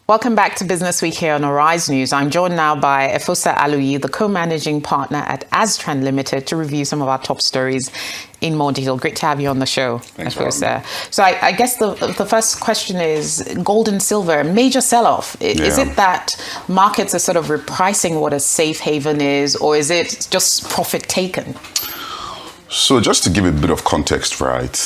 Welcome back to Business Week here on Arise News. I'm joined now by Efosa Aluyi, the co-managing partner at Astran Limited, to review some of our top stories in more detail. Great to have you on the show, Thanks, Efosa. So I guess the first question is gold and silver, major sell-off. Is it that markets are sort of repricing what a safe haven is, or is it just profit taken? So just to give a bit of context, right,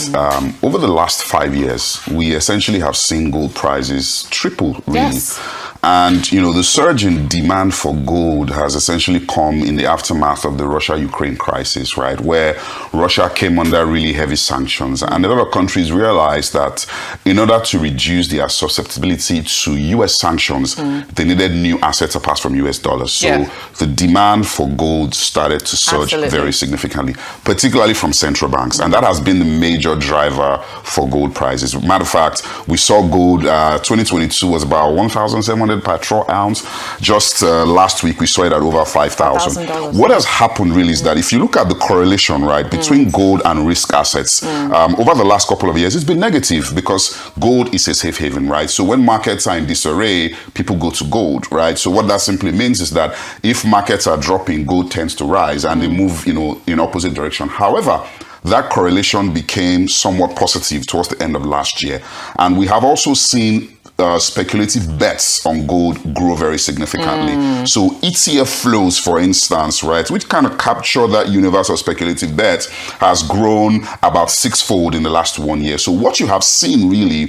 over the last 5 years, we essentially have seen gold prices triple, really. Yes. And, the surge in demand for gold has essentially come in the aftermath of the Russia-Ukraine crisis, right, where Russia came under really heavy sanctions. And a lot of countries realized that in order to reduce their susceptibility to U.S. sanctions, they needed new assets apart from U.S. dollars. So the demand for gold started to surge very significantly, particularly from central banks. And that has been the major driver for gold prices. Matter of fact, we saw gold, 2022 was about 1,700 per troy ounce. Just last week, we saw it at over $5,000. What has happened really is that if you look at the correlation, right, between gold and risk assets, over the last couple of years, it's been negative because gold is a safe haven, right? So when markets are in disarray, people go to gold, right? So what that simply means is that if markets are dropping, gold tends to rise and they move, in opposite direction. However, that correlation became somewhat positive towards the end of last year. And we have also seen speculative bets on gold grow very significantly. So ETF flows, for instance, right, which kind of capture that universe of speculative bets, has grown about sixfold in the last 1 year. So what you have seen really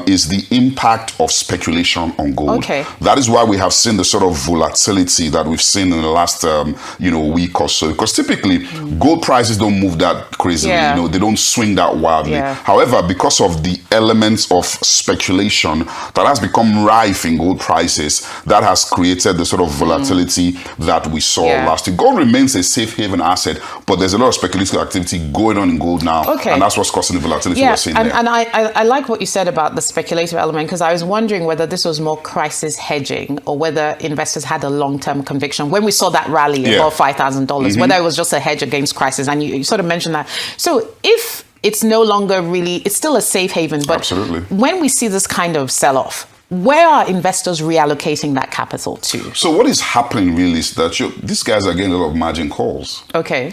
is the impact of speculation on gold. That is why we have seen the sort of volatility that we've seen in the last week or so. Because typically gold prices don't move that crazily. They don't swing that wildly. However, because of the elements of speculation that has become rife in gold prices, that has created the sort of volatility that we saw last year. Gold remains a safe haven asset, but there's a lot of speculative activity going on in gold now, and that's what's causing the volatility we're seeing there. And I like what you said about the speculative element, because I was wondering whether this was more crisis hedging or whether investors had a long-term conviction. When we saw that rally above $5,000, whether it was just a hedge against crisis, and you sort of mentioned that. So if it's no longer really, it's still a safe haven, but when we see this kind of sell-off, where are investors reallocating that capital to? So what is happening really is that these guys are getting a lot of margin calls.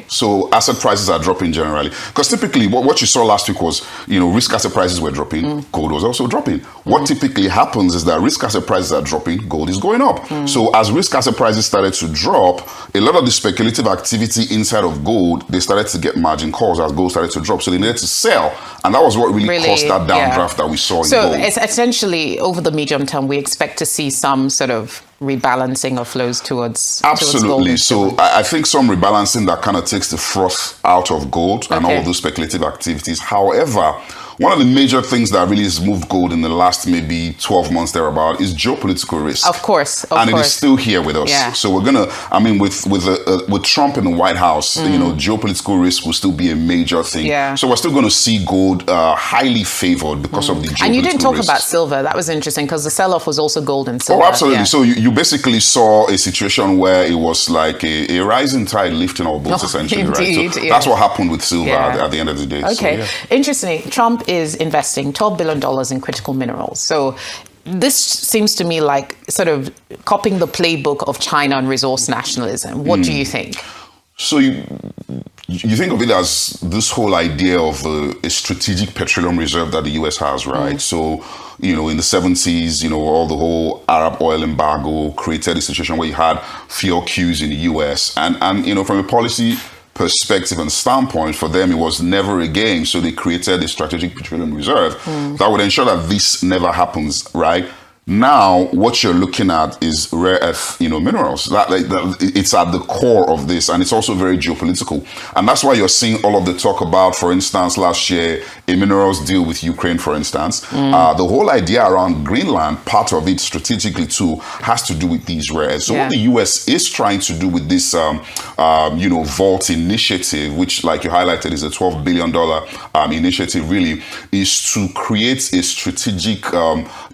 So asset prices are dropping generally. Because typically what you saw last week was, risk asset prices were dropping, gold was also dropping. What typically happens is that risk asset prices are dropping, gold is going up. So as risk asset prices started to drop, a lot of the speculative activity inside of gold, they started to get margin calls as gold started to drop. So they needed to sell. And that was what really caused that downdraft that we saw in gold. So essentially, over the medium term, we expect to see some sort of rebalancing of flows towards Absolutely. So I think some rebalancing that kind of takes the froth out of gold and all those speculative activities. However, one of the major things that really has moved gold in the last maybe 12 months thereabout is geopolitical risk. Of course. And it is still here with us. So we're going to, with Trump in the White House, geopolitical risk will still be a major thing. So we're still going to see gold highly favored because of the geopolitical risk. And you didn't talk about silver. That was interesting because the sell-off was also gold and silver. Oh, absolutely. So you basically saw a situation where it was like a rising tide lifting all boats, essentially. Indeed, right? So that's what happened with silver at the end of the day. Interesting. Trump is investing $12 billion in critical minerals. So this seems to me like sort of copying the playbook of China and resource nationalism. What do you think? So you think of it as this whole idea of a strategic petroleum reserve that the U.S. has, right? So, in the 70s, all the whole Arab oil embargo created a situation where you had fuel queues in the U.S. And from a policy perspective and standpoint, for them, it was never a game. So they created a strategic petroleum reserve that would ensure that this never happens, right? Now, what you're looking at is rare earth, minerals. It's at the core of this, and it's also very geopolitical. And that's why you're seeing all of the talk about, for instance, last year, a minerals deal with Ukraine, for instance. The whole idea around Greenland, part of it strategically too, has to do with these rare earths. So what the U.S. is trying to do with this, Vault initiative, which, like you highlighted, is a $12 billion initiative, really, is to create a strategic,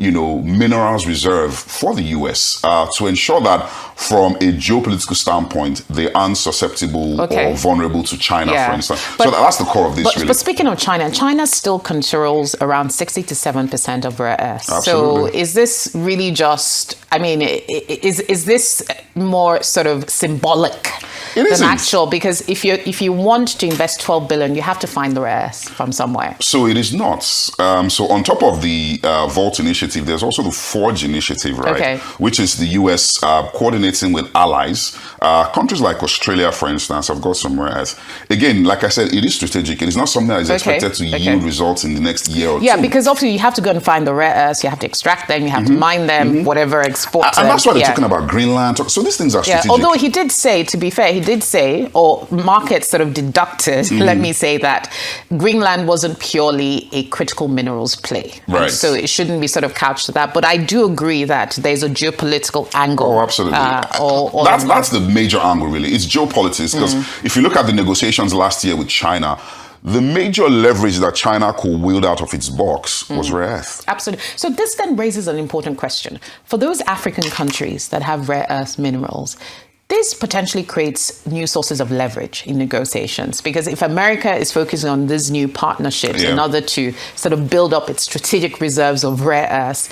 mineral minerals reserve for the US to ensure that from a geopolitical standpoint, they aren't susceptible or vulnerable to China, for instance. So that's the core of this, really. But speaking of China, China still controls around 60 to 7% of rare earths. Absolutely. So is this really just, I mean, is this more sort of symbolic than actual? Because if you want to invest 12 billion, you have to find the rare earths from somewhere. So it is not. So on top of the Vault initiative, there's also the Forge initiative, right? Which is the US coordinating with allies. Countries like Australia, for instance, have got some rare earths. Again, like I said, it is strategic. It is not something that is expected to yield results in the next year or two. Yeah, because obviously you have to go and find the rare earths, you have to extract them, you have to mine them, whatever, export them. And that's why they're talking about Greenland. So these things are strategic. Although he did say, to be fair, or markets sort of deducted, let me say that, Greenland wasn't purely a critical minerals play. Right. So it shouldn't be sort of couched to that. But I do agree that there's a geopolitical angle. Oh, absolutely. That's the major angle, really. It's geopolitics. Because if you look at the negotiations last year with China, the major leverage that China could wield out of its box was rare earth. Absolutely. So this then raises an important question. For those African countries that have rare earth minerals, this potentially creates new sources of leverage in negotiations, because if America is focusing on these new partnerships in order to sort of build up its strategic reserves of rare earths,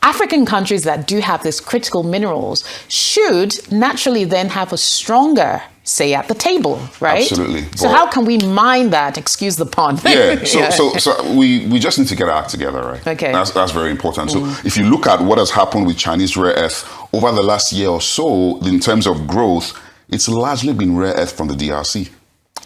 African countries that do have these critical minerals should naturally then have a stronger say at the table, right? Absolutely. So how can we mine that? Excuse the pun. So we just need to get our act together, right? Okay. That's very important. So if you look at what has happened with Chinese rare earth over the last year or so, in terms of growth, it's largely been rare earth from the DRC.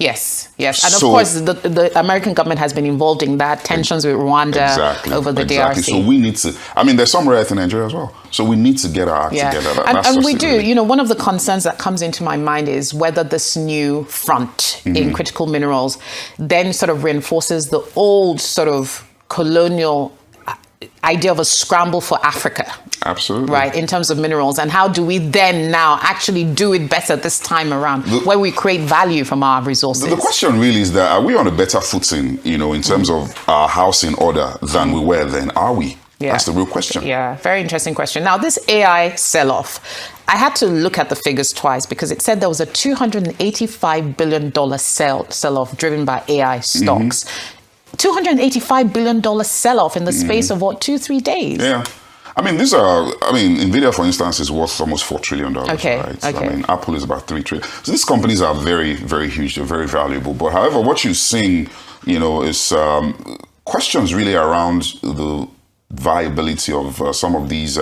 Yes. And of course, the American government has been involved in that, tensions with Rwanda over the DRC. So we need to, there's some rare earth in Nigeria as well. So we need to get our act together. And we do. You know, one of the concerns that comes into my mind is whether this new front in critical minerals then sort of reinforces the old sort of colonial idea of a scramble for Africa. Absolutely. Right, in terms of minerals. And how do we then now actually do it better this time around, where we create value from our resources? The question really is that, are we on a better footing, in terms of our house in order than we were then? Are we? That's the real question. Yeah, very interesting question. Now, this AI sell-off, I had to look at the figures twice because it said there was a $285 billion sell-off driven by AI stocks. $285 billion sell-off in the space of 2-3 days? Yeah. NVIDIA, for instance, is worth almost $4 trillion, right? Apple is about $3 trillion. So these companies are very, very huge. They're very valuable. But however, what you're seeing, is questions really around the viability of some of these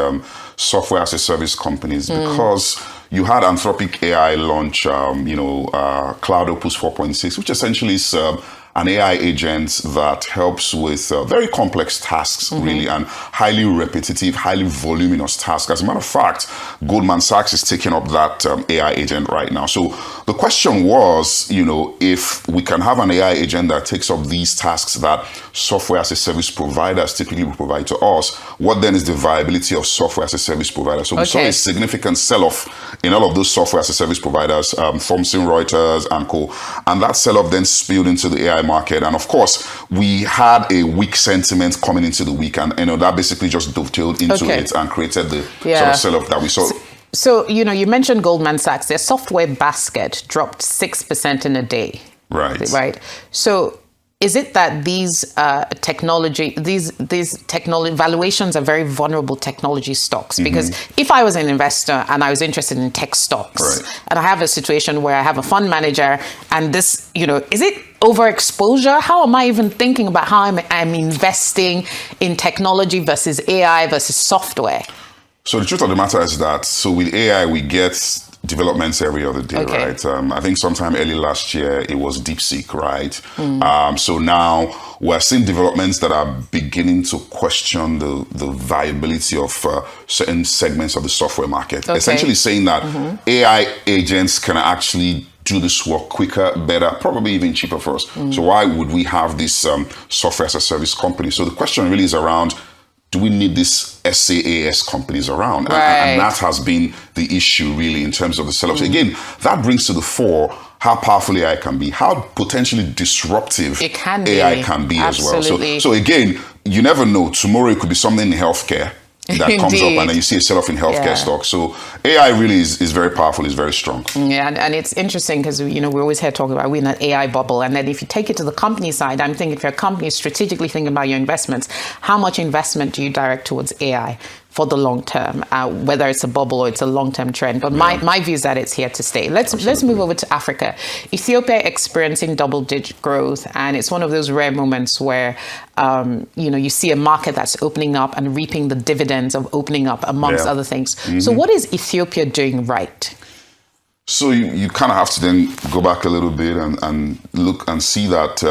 software as a service companies, because you had Anthropic AI launch, Cloud Opus 4.6, which essentially is an AI agent that helps with very complex tasks, really, and highly repetitive, highly voluminous tasks. As a matter of fact, Goldman Sachs is taking up that AI agent right now. So the question was, if we can have an AI agent that takes up these tasks that software as a service providers typically will provide to us, what then is the viability of software as a service provider? So we saw a significant sell-off in all of those software as a service providers, Thomson Reuters and co. And that sell-off then spilled into the AI market. And of course, we had a weak sentiment coming into the week, and that basically just dovetailed into it and created the sort of sell-off that we saw. So, you mentioned Goldman Sachs. Their software basket dropped 6% in a day. Right. So is it that these technology valuations are very vulnerable technology stocks? Because if I was an investor and I was interested in tech stocks, and I have a situation where I have a fund manager and this, is it overexposure? How am I even thinking about how I'm investing in technology versus AI versus software? So the truth of the matter is that, with AI, we get developments every other day, right? I think sometime early last year, it was DeepSeek, right? So now we're seeing developments that are beginning to question the viability of certain segments of the software market. Essentially saying that AI agents can actually do this work quicker, better, probably even cheaper for us. So why would we have this software as a service company? So the question really is around, do we need these SaaS companies around? And that has been the issue, really, in terms of the sell-off. Again, that brings to the fore how powerful AI can be, how potentially disruptive AI can be as well. So again, you never know. Tomorrow it could be something in healthcare. that comes up, and then you see a sell-off in healthcare stocks. So AI really is very powerful, is very strong. Yeah, and it's interesting because, we always hear talking about we're in an AI bubble. And then if you take it to the company side, I'm thinking if your company is strategically thinking about your investments, how much investment do you direct towards AI for the long term, whether it's a bubble or it's a long-term trend? But my view is that it's here to stay. Let's move over to Africa. Ethiopia experiencing double-digit growth, and it's one of those rare moments where you see a market that's opening up and reaping the dividends of opening up, amongst other things. So what is Ethiopia doing right? So you kind of have to then go back a little bit and look and see that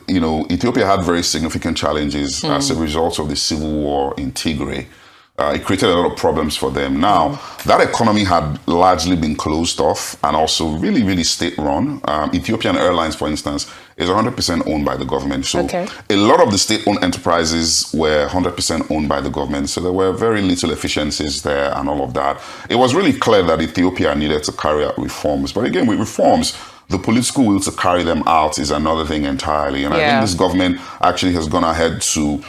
Ethiopia had very significant challenges as a result of the civil war in Tigray. It created a lot of problems for them. Now, that economy had largely been closed off and also really, really state-run. Ethiopian Airlines, for instance, is 100% owned by the government. So a lot of the state-owned enterprises were 100% owned by the government. So there were very little efficiencies there and all of that. It was really clear that Ethiopia needed to carry out reforms. But again, with reforms, the political will to carry them out is another thing entirely. And I think this government actually has gone ahead to,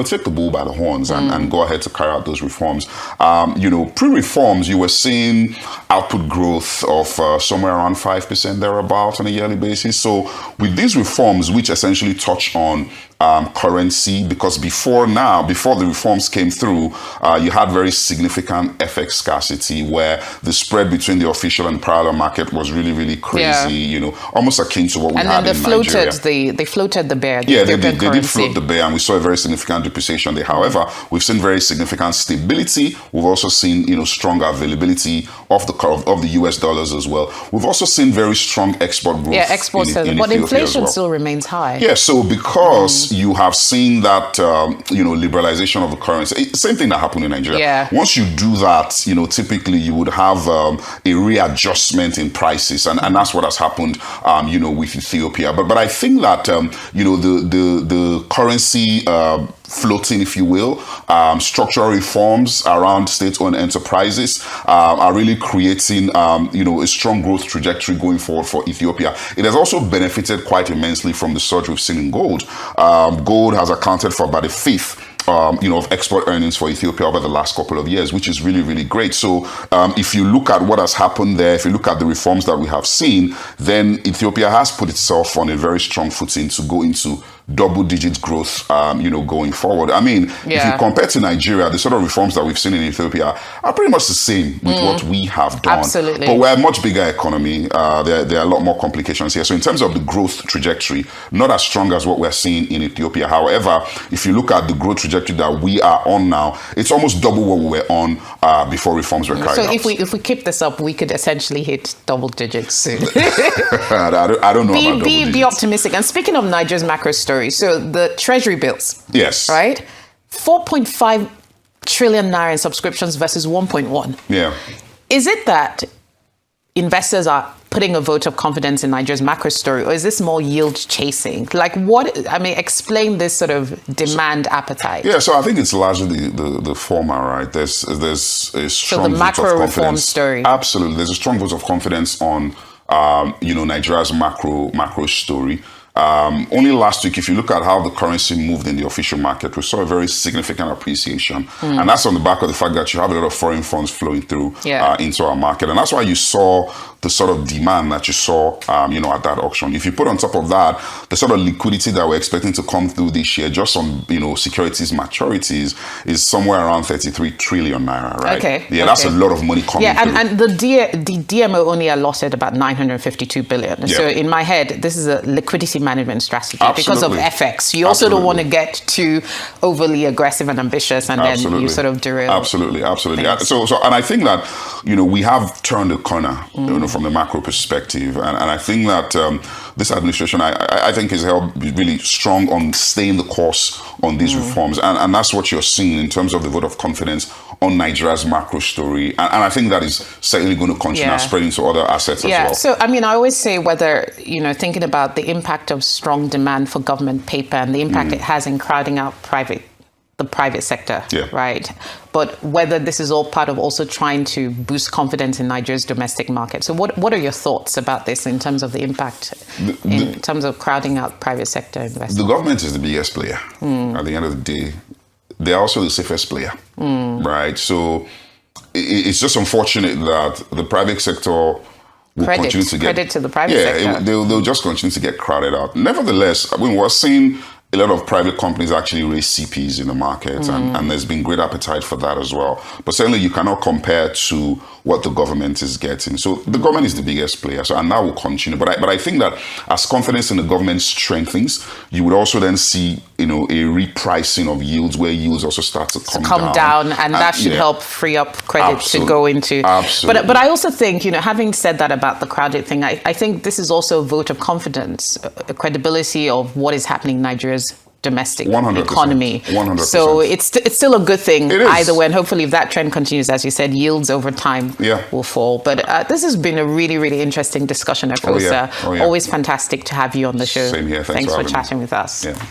take the bull by the horns and go ahead to carry out those reforms. Pre-reforms, you were seeing output growth of somewhere around 5% thereabout on a yearly basis. So with these reforms, which essentially touch on currency, because before the reforms came through, you had very significant FX scarcity where the spread between the official and parallel market was really, really crazy, almost akin to what we had in Nigeria. And they floated the bear. They did float the bear, and we saw a very significant depreciation there. However, we've seen very significant stability. We've also seen, stronger availability of the US dollars as well. We've also seen very strong export growth. Exports, but inflation still remains high. Yeah, so because you have seen that, liberalization of the currency. Same thing that happened in Nigeria. Yeah. Once you do that, typically you would have a readjustment in prices, and that's what has happened, with Ethiopia. But I think that, the currency floating, if you will, structural reforms around state-owned enterprises are really creating, a strong growth trajectory going forward for Ethiopia. It has also benefited quite immensely from the surge we've seen in gold. Gold has accounted for about a fifth of export earnings for Ethiopia over the last couple of years, which is really, really great. So if you look at what has happened there, if you look at the reforms that we have seen, then Ethiopia has put itself on a very strong footing to go into double-digit growth, going forward. I mean, if you compare to Nigeria, the sort of reforms that we've seen in Ethiopia are pretty much the same with what we have done. Absolutely. But we're a much bigger economy. There are a lot more complications here. So in terms of the growth trajectory, not as strong as what we're seeing in Ethiopia. However, if you look at the growth trajectory that we are on now, it's almost double what we were on before reforms were carried out. So if we keep this up, we could essentially hit double digits soon. I don't know about double digits. Be optimistic. And speaking of Nigeria's macro story, so the treasury bills. Yes. Right? 4.5 trillion naira in subscriptions versus 1.1. Yeah. Is it that investors are putting a vote of confidence in Nigeria's macro story, or is this more yield chasing? Explain this sort of demand appetite. Yeah, so I think it's largely the former, right? There's a strong vote of confidence. macro reform story. Absolutely. There's a strong vote of confidence on, Nigeria's macro story. Only last week, if you look at how the currency moved in the official market, we saw a very significant appreciation. And that's on the back of the fact that you have a lot of foreign funds flowing through into our market. And that's why you saw the sort of demand that you saw, at that auction. If you put on top of that, the sort of liquidity that we're expecting to come through this year, just on, securities maturities, is somewhere around 33 trillion naira, right? Okay. Yeah, that's a lot of money coming through. And the DMO only allotted about 952 billion. Yeah. So in my head, this is a liquidity management strategy because of FX. You also don't want to get too overly aggressive and ambitious, and then you sort of derail. Absolutely. So, and I think that, we have turned a corner, from the macro perspective. And I think that this administration, I think, is held really strong on staying the course on these reforms. And that's what you're seeing in terms of the vote of confidence on Nigeria's macro story. And I think that is certainly going to continue spreading to other assets as well. Yeah, so, I always say whether, thinking about the impact of strong demand for government paper and the impact it has in crowding out the private sector, right? But whether this is all part of also trying to boost confidence in Nigeria's domestic market. So what are your thoughts about this in terms of the impact, in terms of crowding out private sector investment? The government is the biggest player. At the end of the day, they're also the safest player, right? So it's just unfortunate that the private sector will continue to get... Credit to the private sector. They'll just continue to get crowded out. Nevertheless, I mean, we're seeing a lot of private companies actually raise CPs in the market, and there's been great appetite for that as well. But certainly you cannot compare to what the government is getting. So the government is the biggest player, and that will continue. But I think that as confidence in the government strengthens, you would also then see, a repricing of yields, where yields also start to come down. And that should help free up credit to go into. Absolutely. But I also think, having said that about the crowded thing, I think this is also a vote of confidence, a credibility of what is happening in Nigeria's domestic 100%, economy. 100%. So it's still a good thing either way. And hopefully if that trend continues, as you said, yields over time will fall. But this has been a really, really interesting discussion, Efosa. Oh, yeah. Always fantastic to have you on the show. Same here. Thanks for chatting with us. Yeah.